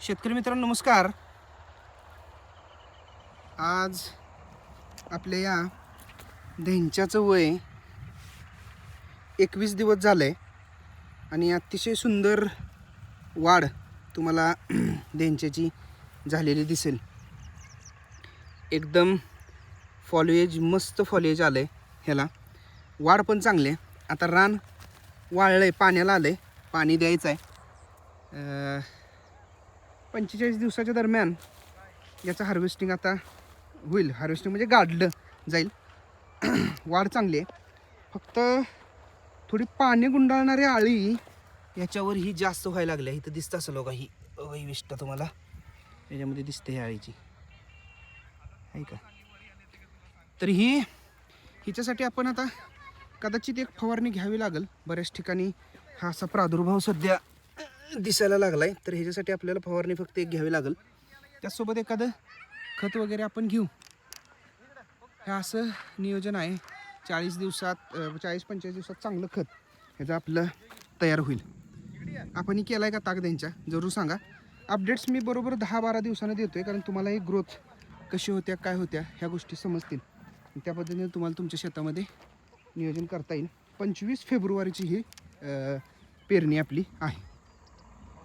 शेतकरी मित्रांनो नमस्कार. आज आपल्या या धेंच्याचं वय 21 दिवस झालंय आणि अतिशय सुंदर वाढ तुम्हाला धेंच्याची झालेली दिसेल. एकदम फॉलिएज, मस्त फॉलिएज आलंय ह्याला. वाढ पण चांगली आहे. आता रान वाळलंय, पाण्याला आलंय, पाणी द्यायचं आहे. 45 दिवसाच्या दरम्यान याचं हार्वेस्टिंग आता होईल. हार्वेस्टिंग म्हणजे गाडलं जाईल. वाढ चांगली आहे. फक्त थोडी पाणी गुंडाळणारी आळी याच्यावर ही जास्त व्हायला लागली. इथं दिसतं असं लोक ही विष्ट तुम्हाला याच्यामध्ये दिसते ही आळीची, आहे का? तर हिच्यासाठी आपण आता कदाचित एक फवारणी घ्यावी लागेल. बऱ्याच ठिकाणी हा असा प्रादुर्भाव सध्या दिसायला लागलाय, तर ह्याच्यासाठी आपल्याला फवारणी फक्त एक घ्यावी लागेल. त्याचसोबत एखादं खत वगैरे आपण घेऊ. हे असं नियोजन आहे. 40-45 दिवसात चांगलं खत ह्याचं आपलं तयार होईल. आपणही केलं आहे का ताक त्यांच्या? जरूर सांगा. अपडेट्स मी बरोबर 10-12 दिवसांनी देतोय, कारण तुम्हाला एक ग्रोथ कशी होत्या, काय होत्या ह्या गोष्टी समजतील. त्या पद्धतीने तुम्हाला तुमच्या शेतामध्ये नियोजन करता येईल. 25 फेब्रुवारीची ही पेरणी आपली आहे.